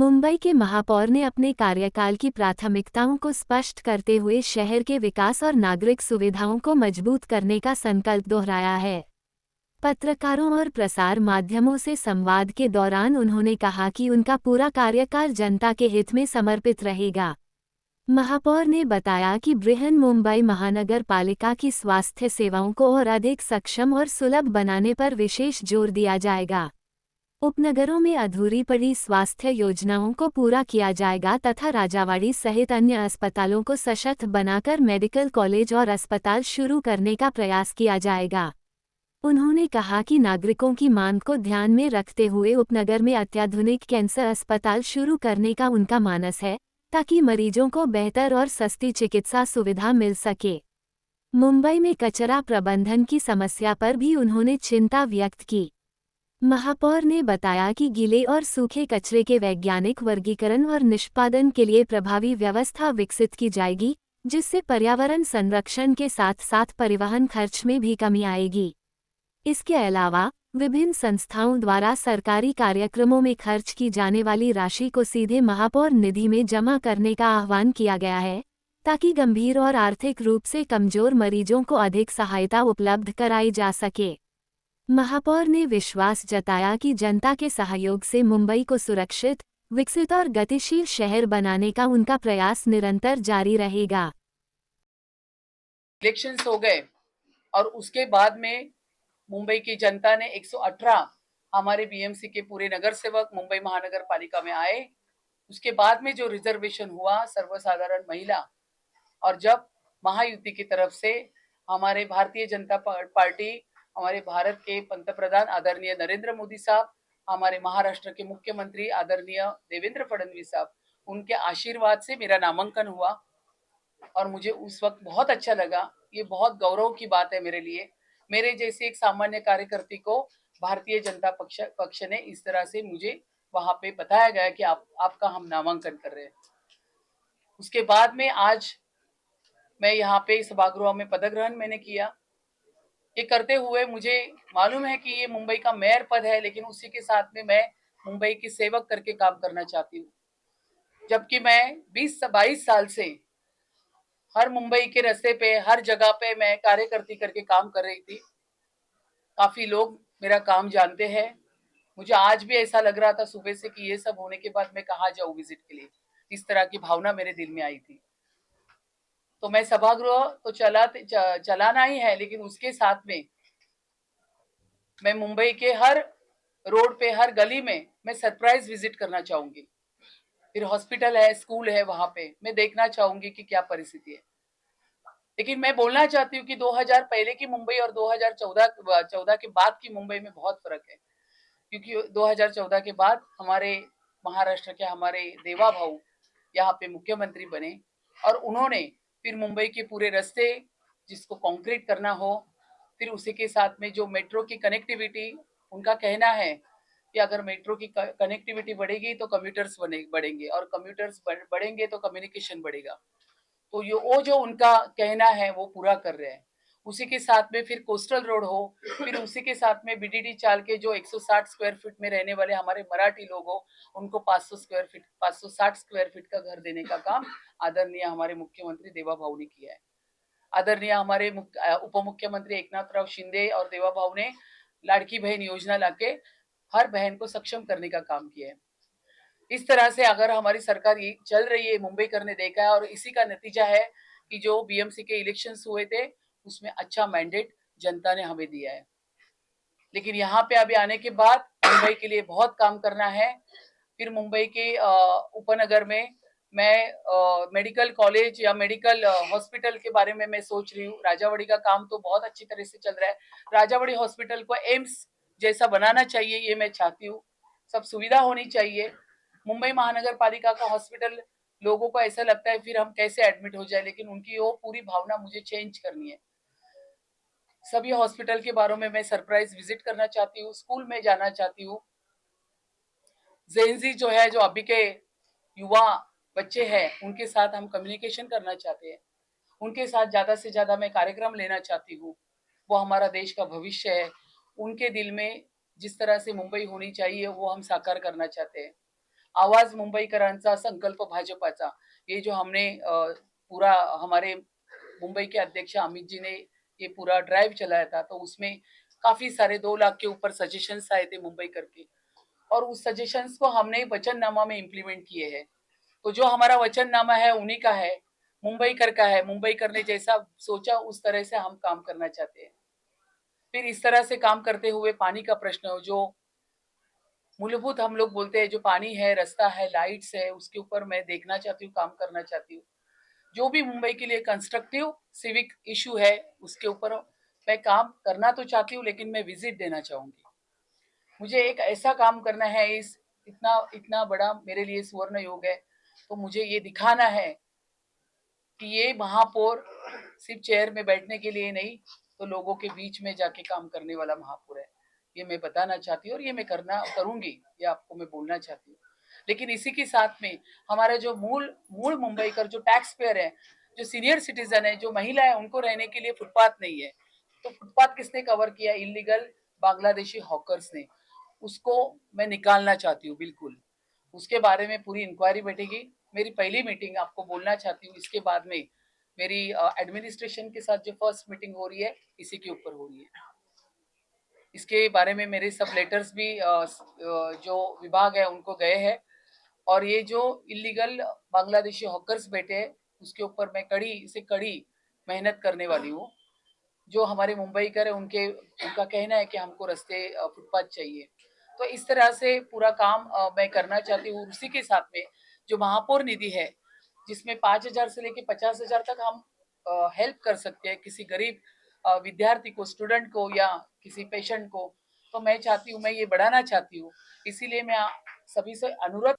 मुंबई के महापौर ने अपने कार्यकाल की प्राथमिकताओं को स्पष्ट करते हुए शहर के विकास और नागरिक सुविधाओं को मजबूत करने का संकल्प दोहराया है। पत्रकारों और प्रसार माध्यमों से संवाद के दौरान उन्होंने कहा कि उनका पूरा कार्यकाल जनता के हित में समर्पित रहेगा। महापौर ने बताया कि बृहन मुंबई महानगर पालिका की स्वास्थ्य सेवाओं को और अधिक सक्षम और सुलभ बनाने पर विशेष जोर दिया जाएगा। उपनगरों में अधूरी पड़ी स्वास्थ्य योजनाओं को पूरा किया जाएगा तथा राजावाड़ी सहित अन्य अस्पतालों को सशक्त बनाकर मेडिकल कॉलेज और अस्पताल शुरू करने का प्रयास किया जाएगा। उन्होंने कहा कि नागरिकों की मांग को ध्यान में रखते हुए उपनगर में अत्याधुनिक कैंसर अस्पताल शुरू करने का उनका मानस है, ताकि मरीजों को बेहतर और सस्ती चिकित्सा सुविधा मिल सके। मुंबई में कचरा प्रबंधन की समस्या पर भी उन्होंने चिंता व्यक्त की। महापौर ने बताया कि गीले और सूखे कचरे के वैज्ञानिक वर्गीकरण और निष्पादन के लिए प्रभावी व्यवस्था विकसित की जाएगी, जिससे पर्यावरण संरक्षण के साथ साथ परिवहन खर्च में भी कमी आएगी। इसके अलावा विभिन्न संस्थाओं द्वारा सरकारी कार्यक्रमों में खर्च की जाने वाली राशि को सीधे महापौर निधि में जमा करने का आह्वान किया गया है, ताकि गंभीर और आर्थिक रूप से कमजोर मरीजों को अधिक सहायता उपलब्ध कराई जा सके। महापौर ने विश्वास जताया कि जनता के सहयोग से मुंबई को सुरक्षित, विकसित और गतिशील शहर बनाने का उनका प्रयास निरंतर जारी रहेगा। इलेक्शंस हो गए और उसके बाद में मुंबई की जनता ने 118 हमारे बीएमसी के पूरे नगर सेवक मुंबई महानगर पालिका में आए। उसके बाद में जो रिजर्वेशन हुआ सर्वसाधारण महिला, और जब महायुति की तरफ से हमारे भारतीय जनता पार्टी, हमारे भारत के पंतप्रधान आदरणीय नरेंद्र मोदी साहब, हमारे महाराष्ट्र के मुख्यमंत्री आदरणीय देवेंद्र फडणवीस साहब, उनके आशीर्वाद से मेरा नामांकन हुआ और मुझे उस वक्त बहुत अच्छा लगा। ये बहुत गौरव की बात है मेरे लिए। मेरे जैसे एक सामान्य कार्यकर्ती को भारतीय जनता पक्ष ने इस तरह से मुझे वहां पे बताया गया कि आपका हम नामांकन कर रहे हैं। उसके बाद में आज मैं यहाँ पे सभागृह में पदग्रहण मैंने किया। ये करते हुए मुझे मालूम है कि ये मुंबई का मेयर पद है, लेकिन उसी के साथ में मैं मुंबई की सेवक करके काम करना चाहती हूँ। जबकि मैं 20-22 साल से हर मुंबई के रास्ते पे, हर जगह पे मैं कार्यकर्ती करके काम कर रही थी। काफी लोग मेरा काम जानते हैं। मुझे आज भी ऐसा लग रहा था सुबह से कि ये सब होने के बाद मैं कहाँ जाऊँ विजिट के लिए, इस तरह की भावना मेरे दिल में आई थी। तो मैं सभागृह तो चलाना ही है, लेकिन उसके साथ में मैं मुंबई के हर रोड पे, हर गली में मैं सरप्राइज विजिट करना चाहूंगी। फिर हॉस्पिटल है, स्कूल है, वहां पे मैं देखना चाहूंगी कि क्या परिस्थिति है। लेकिन मैं बोलना चाहती हूँ कि 2000 पहले की मुंबई और 2014 के बाद की मुंबई में बहुत फर्क है। क्योंकि 2014 के बाद हमारे महाराष्ट्र के हमारे देवा भाऊ यहाँ पे मुख्यमंत्री बने और उन्होंने फिर मुंबई के पूरे रास्ते जिसको कंक्रीट करना हो, फिर उसी के साथ में जो मेट्रो की कनेक्टिविटी, उनका कहना है कि अगर मेट्रो की कनेक्टिविटी बढ़ेगी तो कम्यूटर्स बढ़ेंगे और कम्यूटर्स बढ़ेंगे तो कम्युनिकेशन बढ़ेगा। तो वो जो उनका कहना है वो पूरा कर रहे हैं। उसी के साथ में फिर कोस्टल रोड हो, फिर उसी के साथ में बीडीडी चाल के जो 160 स्क्वायर फीट में रहने वाले हमारे मराठी लोग हो, उनको 560 स्क्वायर फीट का घर देने का काम आदरणीय हमारे मुख्यमंत्री देवा भाऊ ने किया है। आदरणीय हमारे उप मुख्यमंत्री एकनाथराव शिंदे और देवा भाऊ ने लाड़की बहन योजना लाके हर बहन को सक्षम करने का काम किया है। इस तरह से अगर हमारी सरकार ये चल रही है, मुंबई करने देखा है, और इसी का नतीजा है कि जो बीएमसी के इलेक्शंस हुए थे उसमें अच्छा मैंडेट जनता ने हमें दिया है। लेकिन यहाँ पे अभी आने के बाद मुंबई के लिए बहुत काम करना है। फिर मुंबई के उपनगर में मैं मेडिकल कॉलेज या मेडिकल हॉस्पिटल के बारे में मैं सोच रही हूँ। राजावाड़ी का काम तो बहुत अच्छी तरह से चल रहा है। राजावाड़ी हॉस्पिटल को एम्स जैसा बनाना चाहिए, ये मैं चाहती हूँ। सब सुविधा होनी चाहिए। मुंबई महानगर पालिका का हॉस्पिटल, लोगों को ऐसा लगता है फिर हम कैसे एडमिट हो जाए, लेकिन उनकी वो पूरी भावना मुझे चेंज करनी है। सभी हॉस्पिटल के बारे में मैं सरप्राइज विजिट करना चाहती हूँ। स्कूल में जाना चाहती हूँ। जेनजी जो है, जो अभी के युवा बच्चे हैं, उनके साथ हम कम्युनिकेशन करना चाहते हैं। उनके साथ ज्यादा से ज्यादा मैं कार्यक्रम लेना चाहती हूँ। वो हमारा देश का भविष्य है। उनके दिल में जिस तरह से मुंबई होनी चाहिए वो हम साकार करना चाहते हैं। आवाज मुंबईकरांचा संकल्प भाजपाचा, ये जो हमने पूरा हमारे मुंबई के अध्यक्ष अमित जी ने ये पूरा ड्राइव चलाया था, तो उसमें काफी सारे 2 लाख के ऊपर सजेशंस आए थे मुंबई करके, और उस सजेशंस को हमने वचननामा में इम्प्लीमेंट किए हैं। तो जो हमारा वचननामा है उन्हीं का है, मुंबई कर का है। मुंबई कर ने जैसा सोचा उस तरह से हम काम करना चाहते हैं। फिर इस तरह से काम करते हुए पानी का प्रश्न जो मूलभूत हम लोग बोलते हैं, जो पानी है, रास्ता है, लाइट्स है, उसके ऊपर मैं देखना चाहती हूँ, काम करना चाहती हूँ। जो भी मुंबई के लिए कंस्ट्रक्टिव सिविक इशू है उसके ऊपर मैं काम करना तो चाहती हूँ, लेकिन मैं विजिट देना चाहूंगी। मुझे एक ऐसा काम करना है, इस इतना इतना बड़ा मेरे लिए सुवर्ण योग है, तो मुझे ये दिखाना है कि ये महापौर सिर्फ चेयर में बैठने के लिए नहीं, तो लोगों के बीच में जाके काम करने वाला महापौर है। ये मैं बताना चाहती हूँ और ये मैं करूंगी, ये आपको मैं बोलना चाहती हूँ। लेकिन इसी के साथ में हमारा जो मूल मूल मुंबई का जो टैक्स पेयर है, जो सीनियर सिटीजन है, जो महिला है, उनको रहने के लिए फुटपाथ नहीं है। तो फुटपाथ किसने कवर किया? इलीगल बांग्लादेशी हॉकर्स ने। उसको मैं निकालना चाहती हूँ बिल्कुल। उसके बारे में पूरी इंक्वायरी बैठेगी। मेरी पहली मीटिंग आपको बोलना चाहती हूँ, इसके बाद में मेरी एडमिनिस्ट्रेशन के साथ जो फर्स्ट मीटिंग हो रही है, इसी के ऊपर हो रही है। इसके बारे में मेरे सब लेटर्स भी जो विभाग है उनको गए हैं, और ये जो इलीगल बांग्लादेशी हॉकर्स बैठे हैं उसके ऊपर मैं कड़ी से कड़ी मेहनत करने वाली हूँ। जो हमारे मुंबई कर है उनका कहना है कि हमको रास्ते फुटपाथ चाहिए। तो इस तरह से पूरा काम मैं करना चाहती हूँ। उसी के साथ में जो महापौर निधि है, जिसमें 5,000 से लेके 50,000 तक हम हेल्प कर सकते हैं किसी गरीब विद्यार्थी को, स्टूडेंट को, या किसी पेशेंट को, तो मैं चाहती हूँ, मैं ये बढ़ाना चाहती हूँ। इसीलिए मैं सभी से अनुरोध